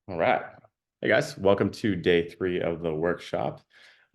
All right. Hey guys, welcome to day 3 of the workshop.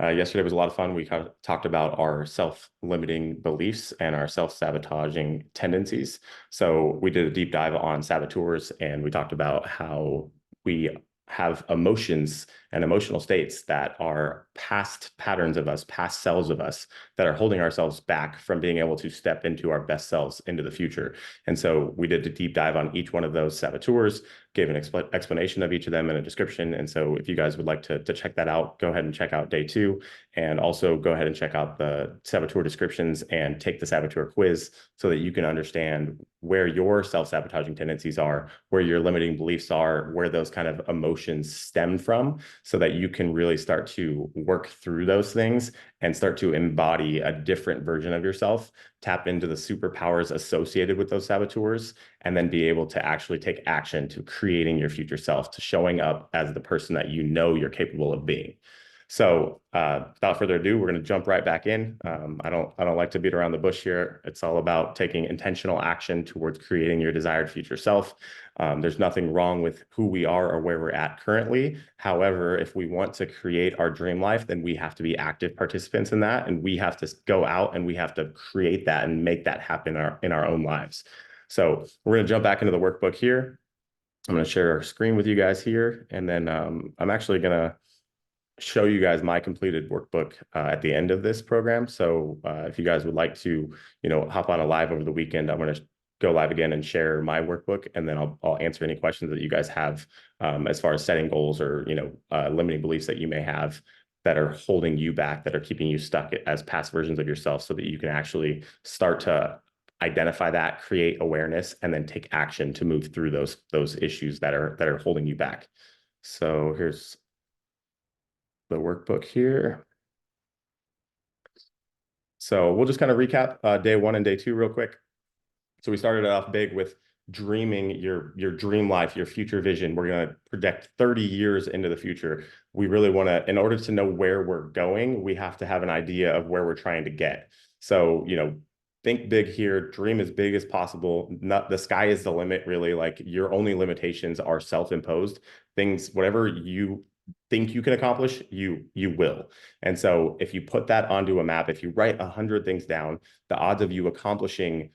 Yesterday was a lot of fun. We kind of talked about our self-limiting beliefs and our self-sabotaging tendencies. So we did a deep dive on saboteurs, and we talked about how we have emotions and emotional states that are past patterns of us, past selves of us, that are holding ourselves back from being able to step into our best selves into the future. And so we did a deep dive on each one of those saboteurs, gave an explanation of each of them and a description. And so if you guys would like to check that out, go ahead and check out day 2, and also go ahead and check out the saboteur descriptions and take the saboteur quiz so that you can understand where your self-sabotaging tendencies are, where your limiting beliefs are, where those kind of emotions stem from, so that you can really start to work through those things and start to embody a different version of yourself, tap into the superpowers associated with those saboteurs, and then be able to actually take action to creating your future self, to showing up as the person that you know you're capable of being. So without further ado, we're going to jump right back in. I don't like to beat around the bush here. It's all about taking intentional action towards creating your desired future self. There's nothing wrong with who we are or where we're at currently. However, if we want to create our dream life, then we have to be active participants in that, and we have to go out and we have to create that and make that happen in our own lives. So we're going to jump back into the workbook here. I'm going to share our screen with you guys here, and then I'm actually going to show you guys my completed workbook at the end of this program. So if you guys would like to, hop on a live over the weekend, I'm going to go live again and share my workbook, and then I'll answer any questions that you guys have as far as setting goals or limiting beliefs that you may have that are holding you back, that are keeping you stuck as past versions of yourself, so that you can actually start to identify that, create awareness, and then take action to move through those issues that are holding you back. So here's the workbook here. So we'll just kind of recap day 1 and day 2 real quick. So we started off big with dreaming your dream life, your future vision. We're going to project 30 years into the future. We really want to, in order to know where we're going, we have to have an idea of where we're trying to get. So, think big here, dream as big as possible. Not the sky is the limit, really. Like, your only limitations are self-imposed things. Whatever you think you can accomplish, you will. And so if you put that onto a map, if you write 100 things down, the odds of you accomplishing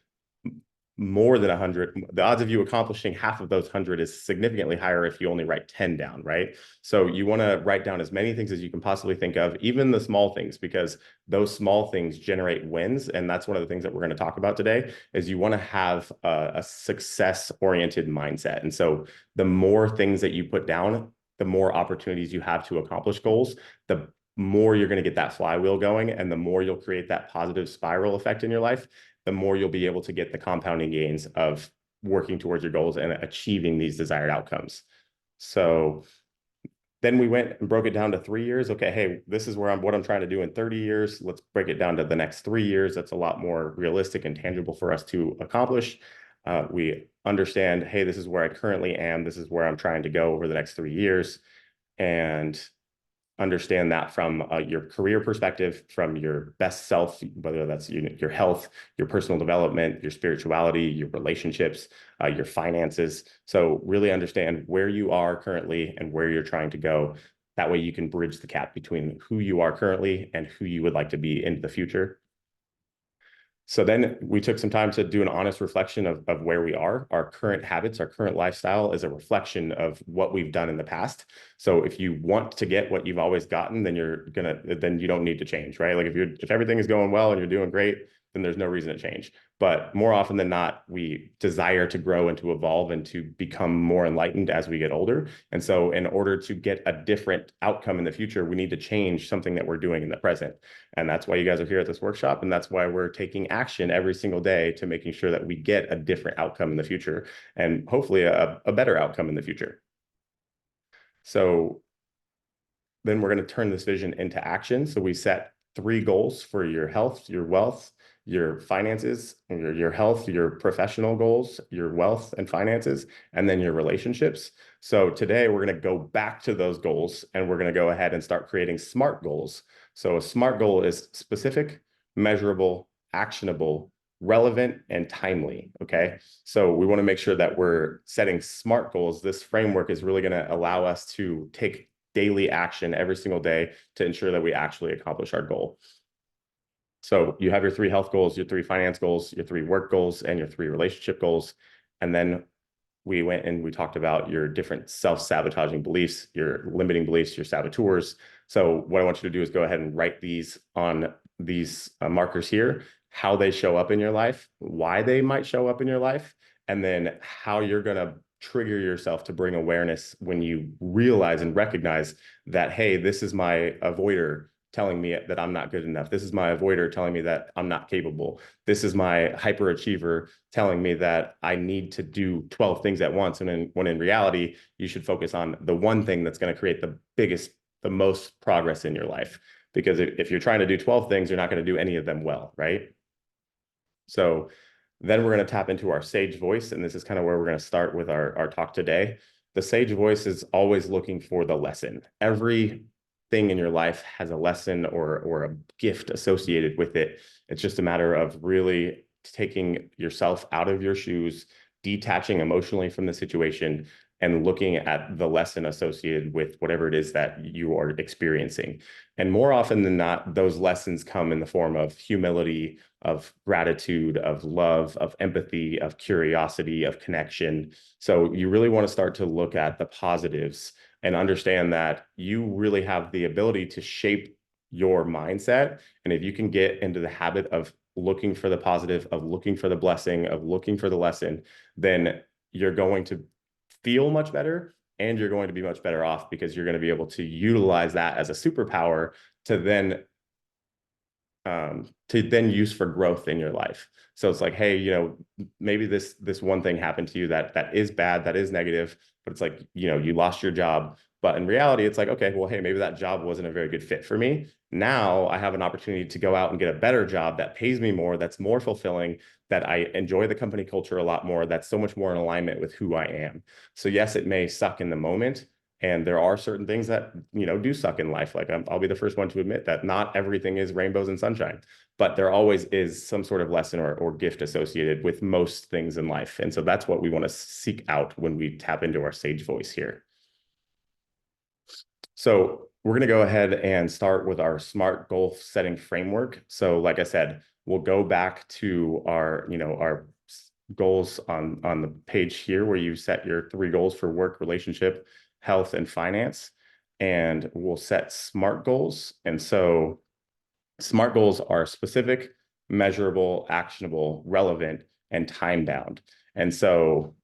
more than 100, the odds of you accomplishing half of those 100 is significantly higher if you only write 10 down, right? So you want to write down as many things as you can possibly think of, even the small things, because those small things generate wins. And that's one of the things that we're going to talk about today, is you want to have a success-oriented mindset. And so the more things that you put down, the more opportunities you have to accomplish goals, the more you're going to get that flywheel going, and the more you'll create that positive spiral effect in your life, the more you'll be able to get the compounding gains of working towards your goals and achieving these desired outcomes. So then we went and broke it down to 3 years. Okay, hey, this is what I'm trying to do in 30 years. Let's break it down to the next 3 years. That's a lot more realistic and tangible for us to accomplish. We understand, hey, this is where I currently am. This is where I'm trying to go over the next 3 years. And understand that from your career perspective, from your best self, whether that's your health, your personal development, your spirituality, your relationships, your finances. So really understand where you are currently and where you're trying to go. That way you can bridge the gap between who you are currently and who you would like to be into the future. So then we took some time to do an honest reflection of where we are. Our current habits, our current lifestyle is a reflection of what we've done in the past. So if you want to get what you've always gotten, then you don't need to change, right? Like if everything is going well and you're doing great, then there's no reason to change. But more often than not, we desire to grow and to evolve and to become more enlightened as we get older. And so in order to get a different outcome in the future, we need to change something that we're doing in the present. And that's why you guys are here at this workshop. And that's why we're taking action every single day to making sure that we get a different outcome in the future, and hopefully a better outcome in the future. So then we're going to turn this vision into action. So we set 3 goals for your health, your wealth, your finances, your health, your professional goals, your wealth and finances, and then your relationships. So today we're going to go back to those goals, and we're going to go ahead and start creating SMART goals. So a SMART goal is specific, measurable, actionable, relevant, and timely. Okay. So we want to make sure that we're setting SMART goals. This framework is really going to allow us to take daily action every single day to ensure that we actually accomplish our goal. So you have your 3 health goals, your 3 finance goals, your 3 work goals, and your 3 relationship goals. And then we went and we talked about your different self-sabotaging beliefs, your limiting beliefs, your saboteurs. So what I want you to do is go ahead and write these on these markers here, how they show up in your life, why they might show up in your life, and then how you're going to trigger yourself to bring awareness when you realize and recognize that, hey, this is my avoider telling me that I'm not good enough. This is my avoider telling me that I'm not capable. This is my hyperachiever telling me that I need to do 12 things at once. And when in reality, you should focus on the one thing that's going to create the most progress in your life. Because if you're trying to do 12 things, you're not going to do any of them well, right? So then we're going to tap into our sage voice. And this is kind of where we're going to start with our talk today. The sage voice is always looking for the lesson. Every thing in your life has a lesson or a gift associated with it. It's just a matter of really taking yourself out of your shoes, detaching emotionally from the situation, and looking at the lesson associated with whatever it is that you are experiencing. And more often than not, those lessons come in the form of humility, of gratitude, of love, of empathy, of curiosity, of connection. So you really want to start to look at the positives and understand that you really have the ability to shape your mindset. And if you can get into the habit of looking for the positive, of looking for the blessing, of looking for the lesson, then you're going to feel much better and you're going to be much better off because you're going to be able to utilize that as a superpower to then use for growth in your life. So it's like, hey, maybe this one thing happened to you that is bad, that is negative, but it's like, you lost your job. But in reality, it's like, okay, well, hey, maybe that job wasn't a very good fit for me. Now I have an opportunity to go out and get a better job that pays me more, that's more fulfilling, that I enjoy the company culture a lot more, that's so much more in alignment with who I am. So yes, it may suck in the moment, and there are certain things that, do suck in life. Like I'll be the first one to admit that not everything is rainbows and sunshine, but there always is some sort of lesson or gift associated with most things in life. And so that's what we want to seek out when we tap into our sage voice here. So we're going to go ahead and start with our SMART goal setting framework. So like I said, we'll go back to our goals on the page here where you set your 3 goals for work, relationship, health, and finance. And we'll set SMART goals. And so SMART goals are specific, measurable, actionable, relevant, and time-bound. And so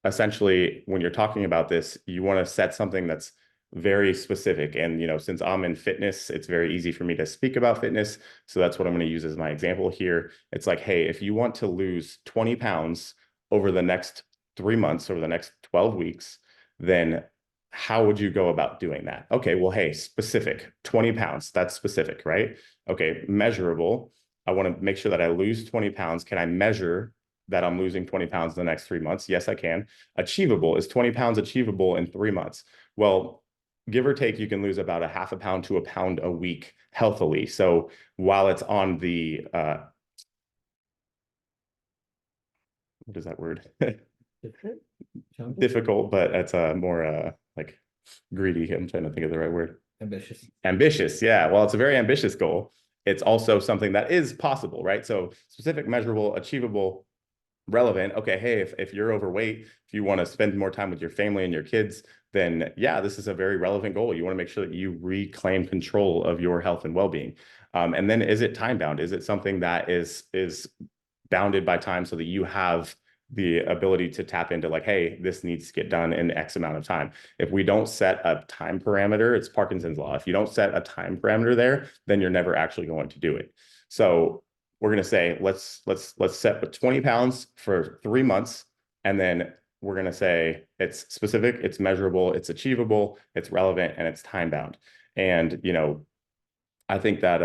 essentially, when you're talking about this, you want to set something that's very specific. And, since I'm in fitness, it's very easy for me to speak about fitness. So that's what I'm going to use as my example here. It's like, hey, if you want to lose 20 pounds over the next 3 months, over the next 12 weeks, then how would you go about doing that? Okay, well, hey, specific, 20 pounds, that's specific, right? Okay, measurable. I want to make sure that I lose 20 pounds. Can I measure that I'm losing 20 pounds in the next 3 months? Yes, I can. Achievable. Is 20 pounds achievable in 3 months? Well, give or take, you can lose about a half a pound to a pound a week healthily. So while it's on the, what is that word? Difficult, but it's more like greedy. I'm trying to think of the right word. Ambitious. Ambitious, yeah. Well, it's a very ambitious goal. It's also something that is possible, right? So specific, measurable, achievable, relevant. Okay, hey, if you're overweight, if you want to spend more time with your family and your kids, then yeah, this is a very relevant goal. You want to make sure that you reclaim control of your health and well-being. And then is it time bound? Is it something that is bounded by time so that you have the ability to tap into like, hey, this needs to get done in X amount of time. If we don't set a time parameter, it's Parkinson's law. If you don't set a time parameter there, then you're never actually going to do it. So we're going to say, let's set 20 pounds for 3 months. And then we're going to say it's specific, it's measurable, it's achievable, it's relevant, and it's time bound. And, I think that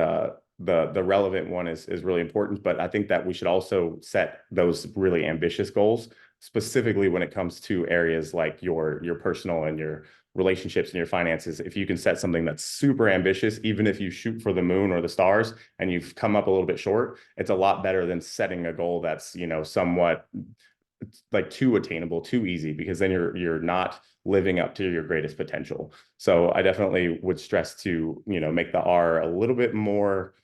the relevant one is really important, but I think that we should also set those really ambitious goals, specifically when it comes to areas like your personal and your relationships and your finances, if you can set something that's super ambitious, even if you shoot for the moon or the stars and you've come up a little bit short, it's a lot better than setting a goal that's, you know, somewhat like too attainable, too easy, because then you're not living up to your greatest potential. So I definitely would stress to, you know, make the R a little bit more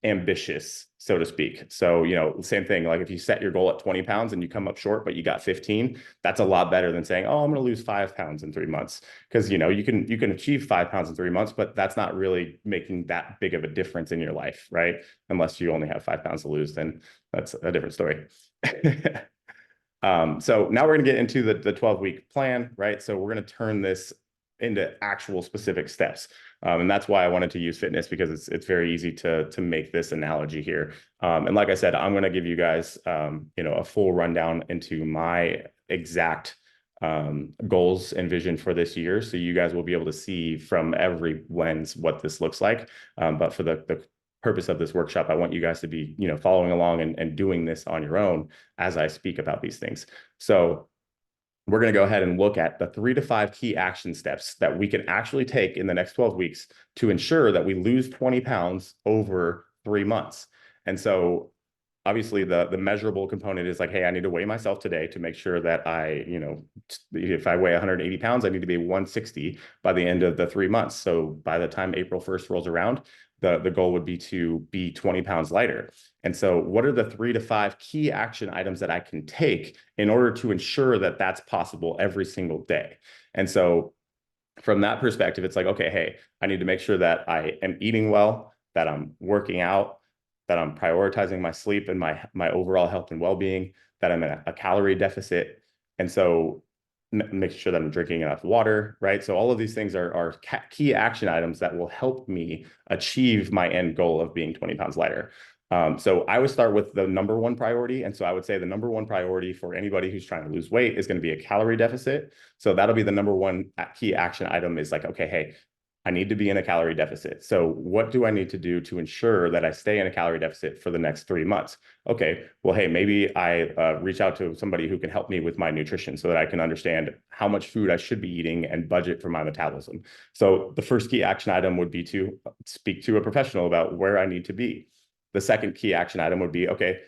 ambitious, so to speak. So, you know, same thing, like if you set your goal at 20 pounds and you come up short, but you got 15, that's a lot better than saying, oh, I'm going to lose 5 pounds in 3 months. Because, you know, you can achieve 5 pounds in 3 months, but that's not really making that big of a difference in your life, right? Unless you only have 5 pounds to lose, then that's a different story. So now we're going to get into the 12-week plan, right? So we're going to turn this into actual specific steps. And that's why I wanted to use fitness, because it's very easy to make this analogy here. And like I said, I'm going to give you guys, you know, a full rundown into my exact goals and vision for this year. So you guys will be able to see from every lens what this looks like. But for the purpose of this workshop, I want you guys to be, you know, following along and doing this on your own as I speak about these things. So we're going to go ahead and look at the 3 to 5 key action steps that we can actually take in the next 12 weeks to ensure that we lose 20 pounds over 3 months. And so obviously the measurable component is like, hey, I need to weigh myself today to make sure that I, you know, if I weigh 180 pounds, I need to be 160 by the end of the 3 months. So by the time April 1st rolls around, the goal would be to be 20 pounds lighter. And so what are the 3 to 5 key action items that I can take in order to ensure that that's possible every single day? And so from that perspective, it's like, okay, hey, I need to make sure that I am eating well, that I'm working out, that I'm prioritizing my sleep and my overall health and well-being, that I'm in a calorie deficit. And so make sure that I'm drinking enough water, right? So all of these things are key action items that will help me achieve my end goal of being 20 pounds lighter. So I would start with the number one priority. And so I would say the number one priority for anybody who's trying to lose weight is going to be a calorie deficit. So that'll be the number one key action item, is like, okay, hey, I need to be in a calorie deficit. So what do I need to do to ensure that I stay in a calorie deficit for the next 3 months? Okay, well, hey, maybe I reach out to somebody who can help me with my nutrition so that I can understand how much food I should be eating and budget for my metabolism. So the first key action item would be to speak to a professional about where I need to be. The second key action item would be, okay,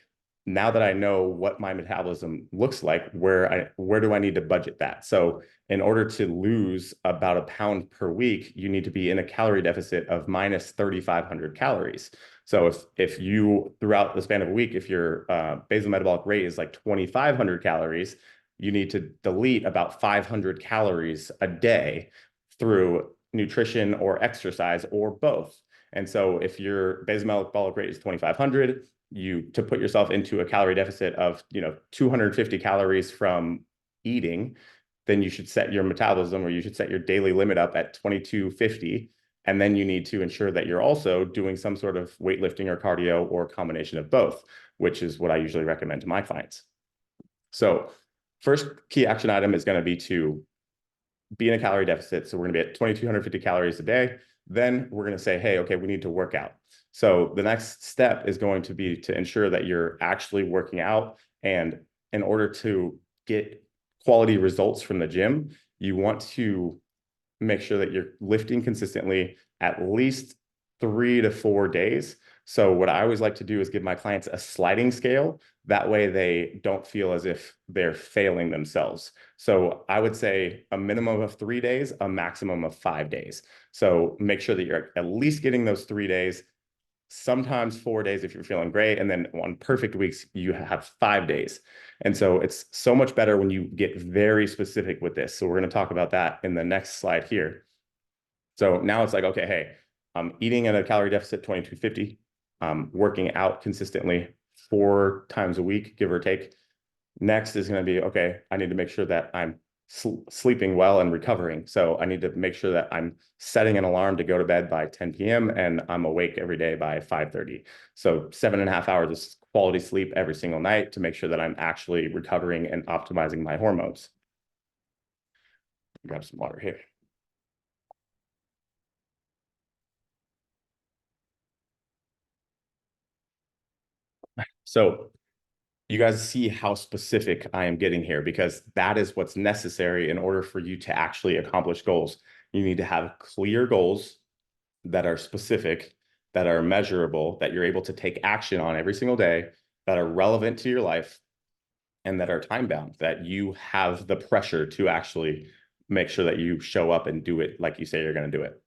now that I know what my metabolism looks like, where do I need to budget that? So in order to lose about a pound per week, you need to be in a calorie deficit of minus 3,500 calories. So if you, throughout the span of a week, if your basal metabolic rate is like 2,500 calories, you need to delete about 500 calories a day through nutrition or exercise or both. And so if your basal metabolic rate is 2,500, to put yourself into a calorie deficit of, you know, 250 calories from eating, then you should set your metabolism, or you should set your daily limit up at 2,250. And then you need to ensure that you're also doing some sort of weightlifting or cardio or combination of both, which is what I usually recommend to my clients. So first key action item is going to be to be in a calorie deficit. So we're going to be at 2,250 calories a day. Then we're going to say, hey, okay, we need to work out. So the next step is going to be to ensure that you're actually working out. And in order to get quality results from the gym, you want to make sure that you're lifting consistently at least 3 to 4 days. So what I always like to do is give my clients a sliding scale. That way they don't feel as if they're failing themselves. So I would say a minimum of 3 days, a maximum of 5 days. So make sure that you're at least getting those 3 days, sometimes 4 days if you're feeling great. And then on perfect weeks, you have 5 days. And so it's so much better when you get very specific with this. So we're going to talk about that in the next slide here. So now it's like, okay, hey, I'm eating at a calorie deficit 2,250. I'm working out consistently 4 times a week, give or take. Next is going to be, okay, I need to make sure that I'm sleeping well and recovering. So I need to make sure that I'm setting an alarm to go to bed by 10 p.m. and I'm awake every day by 5:30. So 7.5 hours of quality sleep every single night to make sure that I'm actually recovering and optimizing my hormones. Grab some water here. So you guys see how specific I am getting here, because that is what's necessary in order for you to actually accomplish goals. You need to have clear goals that are specific, that are measurable, that you're able to take action on every single day, that are relevant to your life, and that are time bound, that you have the pressure to actually make sure that you show up and do it like you say you're going to do it.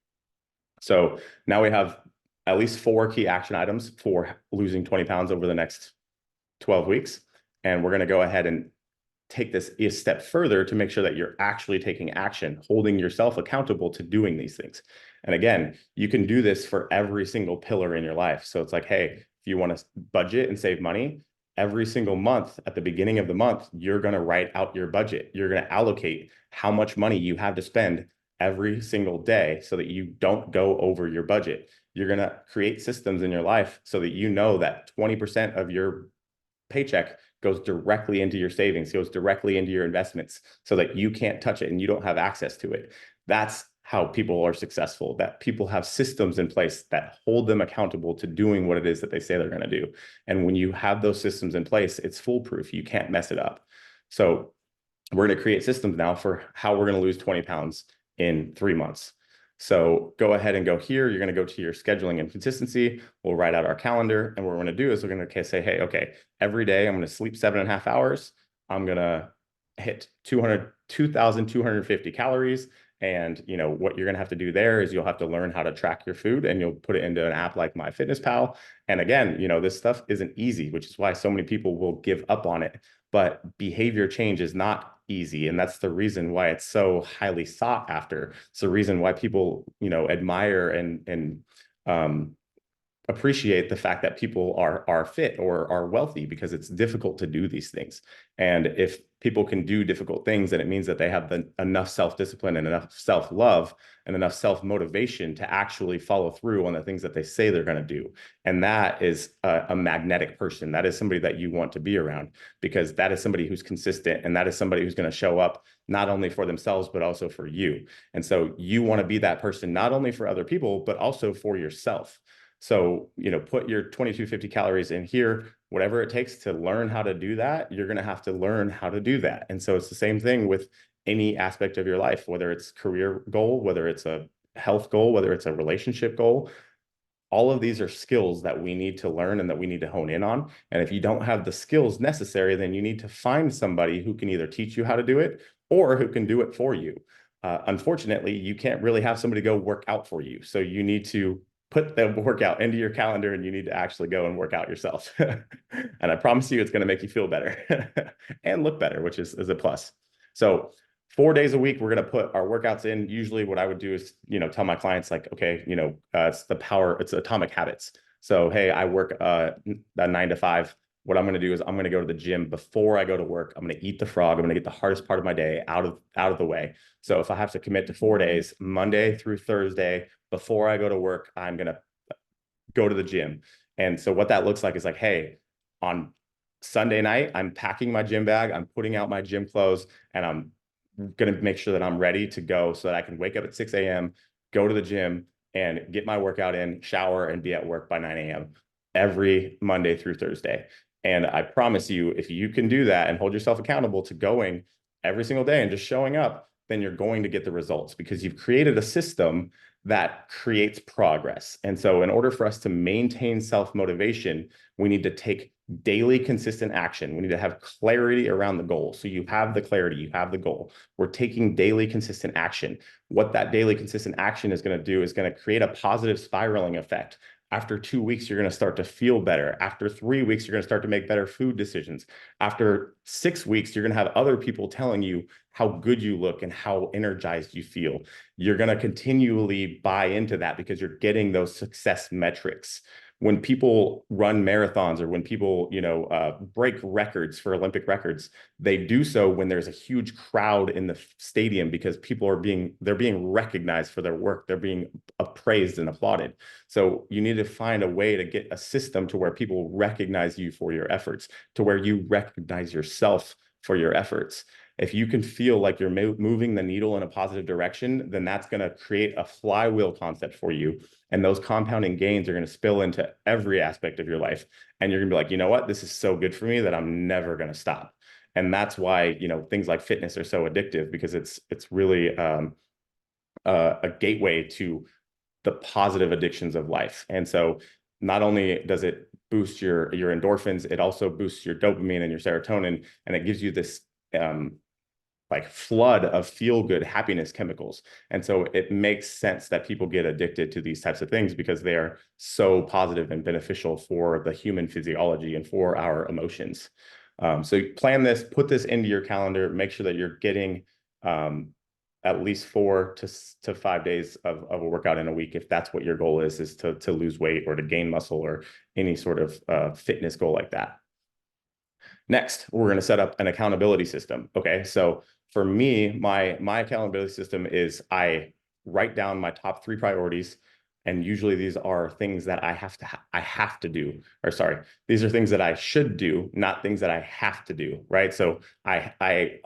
So now we have at least 4 key action items for losing 20 pounds over the next 12 weeks. And we're going to go ahead and take this a step further to make sure that you're actually taking action, holding yourself accountable to doing these things. And again, you can do this for every single pillar in your life. So it's like, hey, if you want to budget and save money, every single month, at the beginning of the month, you're going to write out your budget. You're going to allocate how much money you have to spend every single day so that you don't go over your budget. You're going to create systems in your life so that you know that 20% of your paycheck goes directly into your savings, goes directly into your investments, so that you can't touch it and you don't have access to it. That's how people are successful, that people have systems in place that hold them accountable to doing what it is that they say they're going to do. And when you have those systems in place, it's foolproof. You can't mess it up. So we're going to create systems now for how we're going to lose 20 pounds in 3 months. So go ahead and go here. You're going to go to your scheduling and consistency. We'll write out our calendar. And what we're going to do is we're going to say, hey, okay, every day I'm going to sleep 7.5 hours. I'm going to hit 2,250 calories. And what you're going to have to do there is you'll have to learn how to track your food, and you'll put it into an app like MyFitnessPal. And again, this stuff isn't easy, which is why so many people will give up on it. But behavior change is not easy, and that's the reason why it's so highly sought after. It's the reason why people admire and appreciate the fact that people are fit or are wealthy, because it's difficult to do these things. And if people can do difficult things, then it means that they have enough self-discipline and enough self-love and enough self-motivation to actually follow through on the things that they say they're going to do. And that is a magnetic person. That is somebody that you want to be around, because that is somebody who's consistent, and that is somebody who's going to show up not only for themselves, but also for you. And so you want to be that person, not only for other people, but also for yourself. So, put your 2,250 calories in here, whatever it takes to learn how to do that, you're going to have to learn how to do that. And so it's the same thing with any aspect of your life, whether it's career goal, whether it's a health goal, whether it's a relationship goal. All of these are skills that we need to learn and that we need to hone in on. And if you don't have the skills necessary, then you need to find somebody who can either teach you how to do it or who can do it for you. Unfortunately, you can't really have somebody go work out for you. So you need to put the workout into your calendar, and you need to actually go and work out yourself. And I promise you, it's going to make you feel better and look better, which is a plus. So 4 days a week, we're going to put our workouts in. Usually what I would do is, tell my clients like, okay, it's atomic habits. So, hey, I work a 9 to 5. What I'm going to do is I'm going to go to the gym before I go to work. I'm going to eat the frog. I'm going to get the hardest part of my day out of the way. So if I have to commit to 4 days, Monday through Thursday, before I go to work, I'm going to go to the gym. And so what that looks like is like, hey, on Sunday night, I'm packing my gym bag, I'm putting out my gym clothes, and I'm going to make sure that I'm ready to go so that I can wake up at 6 a.m., go to the gym and get my workout in, shower, and be at work by 9 a.m. every Monday through Thursday. And I promise you, if you can do that and hold yourself accountable to going every single day and just showing up, then you're going to get the results, because you've created a system that creates progress. And so in order for us to maintain self-motivation, we need to take daily consistent action. We need to have clarity around the goal. So you have the clarity, you have the goal. We're taking daily consistent action. What that daily consistent action is going to do is going to create a positive spiraling effect. After 2 weeks, you're going to start to feel better. After 3 weeks, you're going to start to make better food decisions. After 6 weeks, you're going to have other people telling you how good you look and how energized you feel. You're going to continually buy into that because you're getting those success metrics. When people run marathons, or when people, break records for Olympic records, they do so when there's a huge crowd in the stadium, because people they're being recognized for their work. They're being appraised and applauded. So you need to find a way to get a system to where people recognize you for your efforts, to where you recognize yourself for your efforts. If you can feel like you're moving the needle in a positive direction, then that's going to create a flywheel concept for you. And those compounding gains are going to spill into every aspect of your life. And you're going to be like, you know what? This is so good for me that I'm never going to stop. And that's why, things like fitness are so addictive, because it's really a gateway to the positive addictions of life. And so not only does it boost your endorphins, it also boosts your dopamine and your serotonin, and it gives you this like flood of feel-good happiness chemicals. And so it makes sense that people get addicted to these types of things, because they are so positive and beneficial for the human physiology and for our emotions. So plan this, put this into your calendar, make sure that you're getting at least 4 to 5 days of a workout in a week, if that's what your goal is to lose weight or to gain muscle or any sort of fitness goal like that. Next, we're going to set up an accountability system. Okay, so for me, my accountability system is I write down my top 3 priorities, and usually these are things that I have to do, or sorry, these are things that I should do, not things that I have to do, right? So I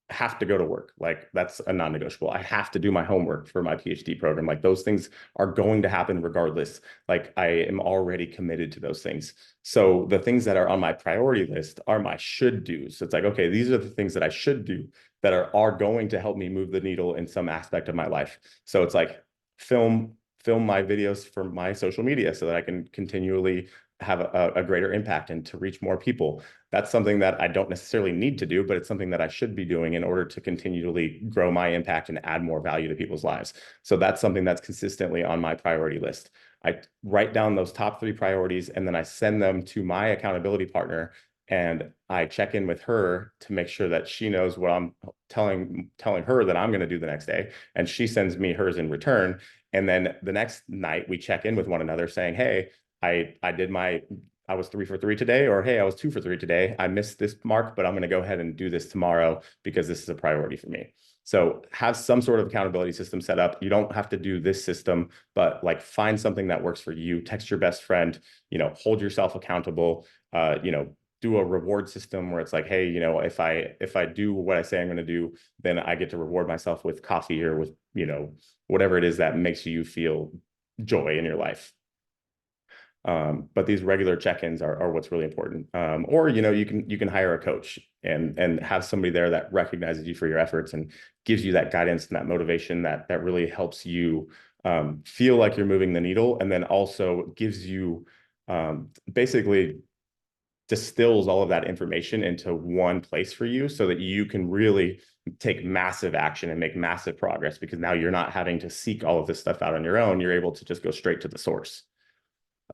have to go to work. Like, that's a non-negotiable. I have to do my homework for my PhD program. Like, those things are going to happen regardless. Like, I am already committed to those things. So the things that are on my priority list are my should do's. So it's like, okay, these are the things that I should do that are going to help me move the needle in some aspect of my life. So it's like film my videos for my social media so that I can continually have a greater impact and to reach more people. That's something that I don't necessarily need to do, but it's something that I should be doing in order to continually grow my impact and add more value to people's lives. So that's something that's consistently on my priority list. I write down those top 3 priorities, and then I send them to my accountability partner, and I check in with her to make sure that she knows what I'm telling her that I'm going to do the next day, and she sends me hers in return. And then the next night we check in with one another saying, hey, I was 3 for 3 today, or hey, I was 2 for 3 today. I missed this mark, but I'm going to go ahead and do this tomorrow because this is a priority for me. So have some sort of accountability system set up. You don't have to do this system, but like, find something that works for you. Text your best friend, hold yourself accountable, do a reward system where it's like, hey, if I do what I say I'm going to do, then I get to reward myself with coffee or with, whatever it is that makes you feel joy in your life. But these regular check-ins are what's really important. Or you can hire a coach and have somebody there that recognizes you for your efforts and gives you that guidance and that motivation that really helps you feel like you're moving the needle, and then also gives you basically distills all of that information into one place for you, so that you can really take massive action and make massive progress, because now you're not having to seek all of this stuff out on your own. You're able to just go straight to the source.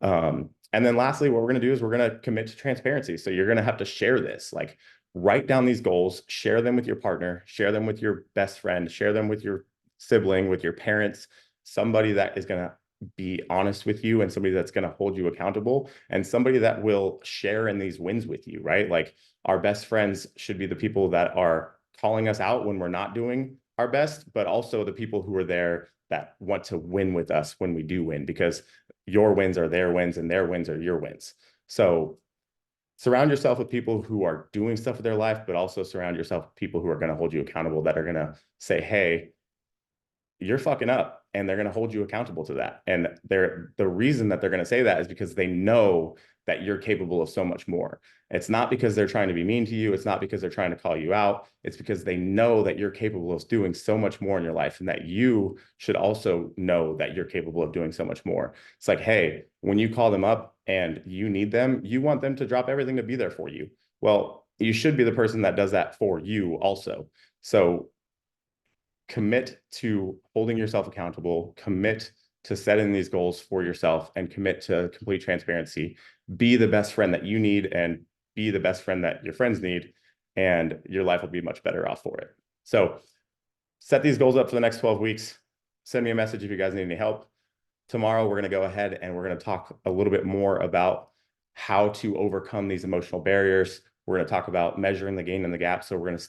And then lastly, what we're going to do is we're going to commit to transparency. So you're going to have to share this, like, write down these goals, share them with your partner, share them with your best friend, share them with your sibling, with your parents, somebody that is going to be honest with you, and somebody that's going to hold you accountable, and somebody that will share in these wins with you, right? Like, our best friends should be the people that are calling us out when we're not doing our best, but also the people who are there that want to win with us when we do win, because your wins are their wins and their wins are your wins. So surround yourself with people who are doing stuff with their life, but also surround yourself with people who are going to hold you accountable, that are going to say, hey, you're fucking up, and they're going to hold you accountable to that. And the reason that they're going to say that is because they know that you're capable of so much more. It's not because they're trying to be mean to you. It's not because they're trying to call you out. It's because they know that you're capable of doing so much more in your life, and that you should also know that you're capable of doing so much more. It's like, hey, when you call them up and you need them, you want them to drop everything to be there for you. Well, you should be the person that does that for you also. So commit to holding yourself accountable, commit to setting these goals for yourself, and commit to complete transparency. Be the best friend that you need, and be the best friend that your friends need, and your life will be much better off for it. So set these goals up for the next 12 weeks. Send me a message if you guys need any help. Tomorrow, we're going to go ahead and we're going to talk a little bit more about how to overcome these emotional barriers. We're going to talk about measuring the gain and the gap. So we're going to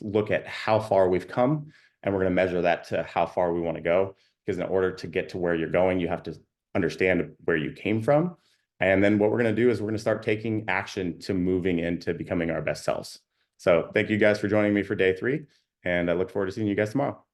look at how far we've come, and we're going to measure that to how far we want to go. Because in order to get to where you're going, you have to understand where you came from. And then what we're going to do is we're going to start taking action to moving into becoming our best selves. So thank you guys for joining me for day 3, and I look forward to seeing you guys tomorrow.